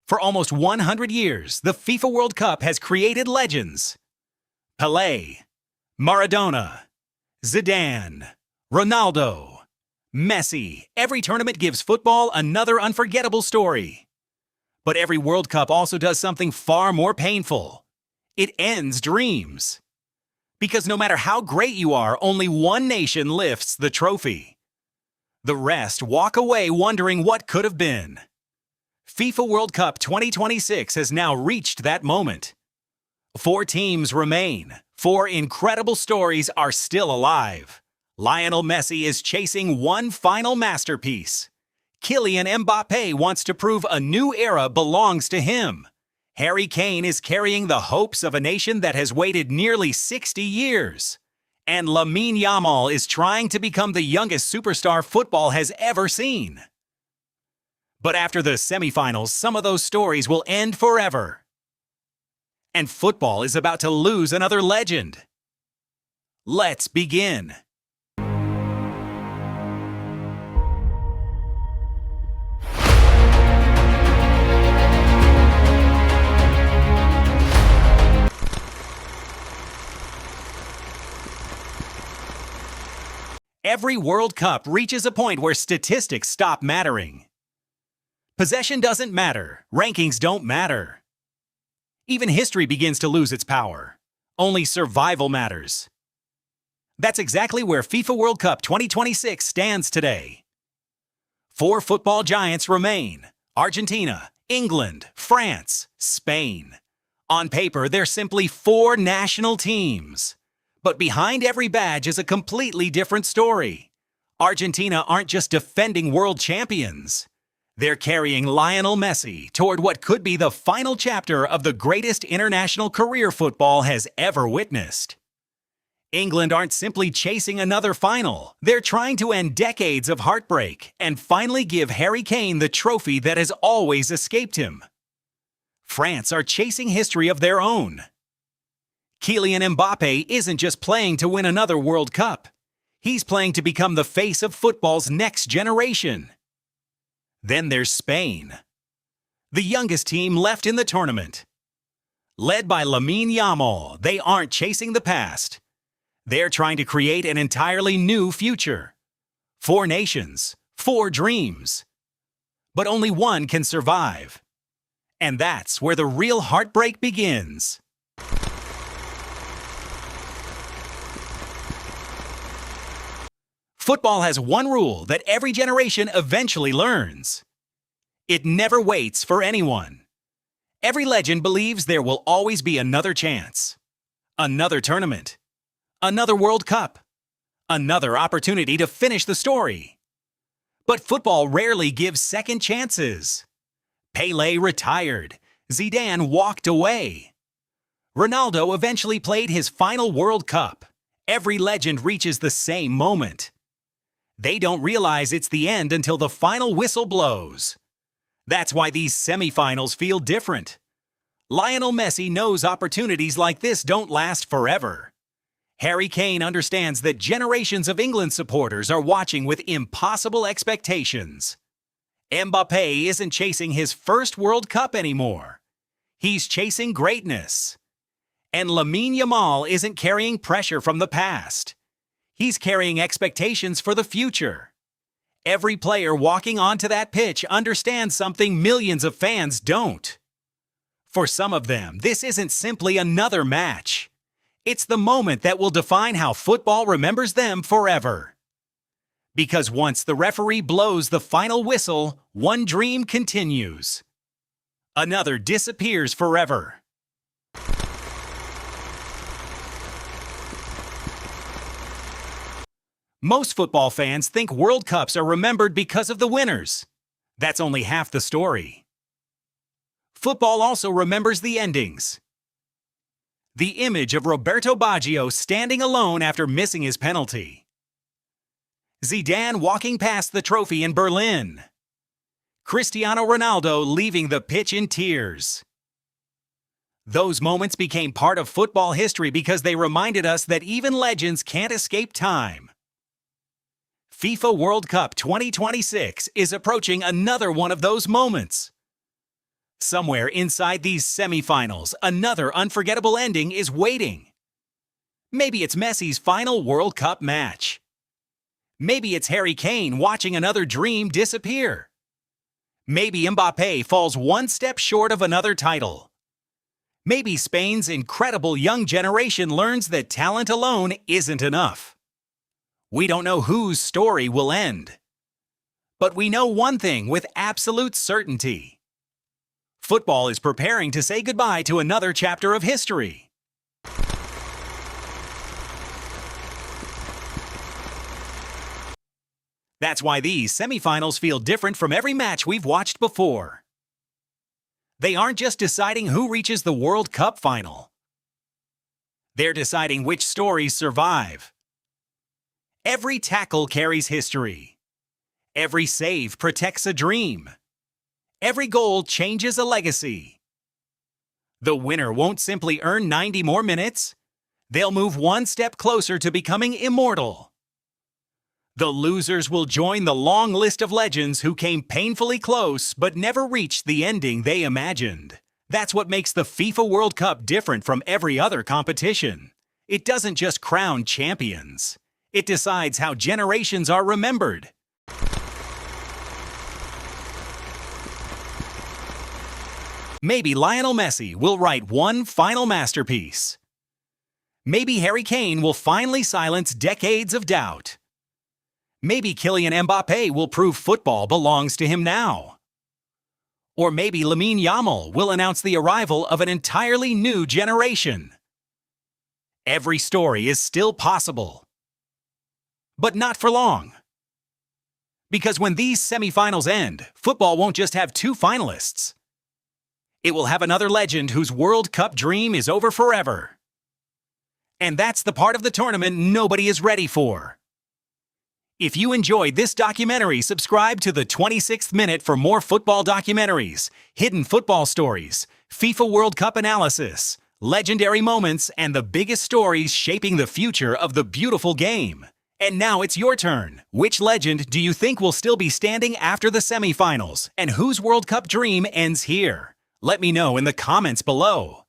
For almost 100 years, the FIFA World Cup has created legends. Pelé, Maradona, Zidane, Ronaldo, Messi. Every tournament gives football another unforgettable story. But every World Cup also does something far more painful. It ends dreams. Because no matter how great you are, only one nation lifts the trophy. The rest walk away wondering what could have been. FIFA World Cup 2026 has now reached that moment. 4 teams remain. 4 incredible stories are still alive. Lionel Messi is chasing one final masterpiece. Kylian Mbappé wants to prove a new era belongs to him. Harry Kane is carrying the hopes of a nation that has waited nearly 60 years. And Lamine Yamal is trying to become the youngest superstar football has ever seen. But after the semifinals, some of those stories will end forever. And football is about to lose another legend. Let's begin. Every World Cup reaches a point where statistics stop mattering. Possession doesn't matter. Rankings don't matter. Even history begins to lose its power. Only survival matters. That's exactly where FIFA World Cup 2026 stands today. 4 football giants remain: Argentina, England, France, Spain. On paper, they're simply 4 national teams. But behind every badge is a completely different story. Argentina aren't just defending world champions. They're carrying Lionel Messi toward what could be the final chapter of the greatest international career football has ever witnessed. England aren't simply chasing another final. They're trying to end decades of heartbreak and finally give Harry Kane the trophy that has always escaped him. France are chasing history of their own. Kylian Mbappé isn't just playing to win another World Cup. He's playing to become the face of football's next generation. Then there's Spain, the youngest team left in the tournament. Led by Lamine Yamal, they aren't chasing the past. They're trying to create an entirely new future. 4 nations, 4 dreams. But only one can survive. And that's where the real heartbreak begins. Football has one rule that every generation eventually learns. It never waits for anyone. Every legend believes there will always be another chance, another tournament, another World Cup, another opportunity to finish the story. But football rarely gives second chances. Pelé retired. Zidane walked away. Ronaldo eventually played his final World Cup. Every legend reaches the same moment. They don't realize it's the end until the final whistle blows. That's why these semifinals feel different. Lionel Messi knows opportunities like this don't last forever. Harry Kane understands that generations of England supporters are watching with impossible expectations. Mbappé isn't chasing his first World Cup anymore. He's chasing greatness. And Lamine Yamal isn't carrying pressure from the past. He's carrying expectations for the future. Every player walking onto that pitch understands something millions of fans don't. For some of them, this isn't simply another match. It's the moment that will define how football remembers them forever. Because once the referee blows the final whistle, one dream continues. Another disappears forever. Most football fans think World Cups are remembered because of the winners. That's only half the story. Football also remembers the endings. The image of Roberto Baggio standing alone after missing his penalty. Zidane walking past the trophy in Berlin. Cristiano Ronaldo leaving the pitch in tears. Those moments became part of football history because they reminded us that even legends can't escape time. FIFA World Cup 2026 is approaching another one of those moments. Somewhere inside these semifinals, another unforgettable ending is waiting. Maybe it's Messi's final World Cup match. Maybe it's Harry Kane watching another dream disappear. Maybe Mbappé falls one step short of another title. Maybe Spain's incredible young generation learns that talent alone isn't enough. We don't know whose story will end. But we know one thing with absolute certainty. Football is preparing to say goodbye to another chapter of history. That's why these semifinals feel different from every match we've watched before. They aren't just deciding who reaches the World Cup final. They're deciding which stories survive. Every tackle carries history. Every save protects a dream. Every goal changes a legacy. The winner won't simply earn 90 more minutes. They'll move one step closer to becoming immortal. The losers will join the long list of legends who came painfully close but never reached the ending they imagined. That's what makes the FIFA World Cup different from every other competition. It doesn't just crown champions. It decides how generations are remembered. Maybe Lionel Messi will write one final masterpiece. Maybe Harry Kane will finally silence decades of doubt. Maybe Kylian Mbappé will prove football belongs to him now. Or maybe Lamine Yamal will announce the arrival of an entirely new generation. Every story is still possible. But not for long. Because when these semifinals end, football won't just have two finalists. It will have another legend whose World Cup dream is over forever. And that's the part of the tournament nobody is ready for. If you enjoyed this documentary, subscribe to the 26th Minute for more football documentaries, hidden football stories, FIFA World Cup analysis, legendary moments, and the biggest stories shaping the future of the beautiful game. And now it's your turn. Which legend do you think will still be standing after the semifinals? And whose World Cup dream ends here? Let me know in the comments below.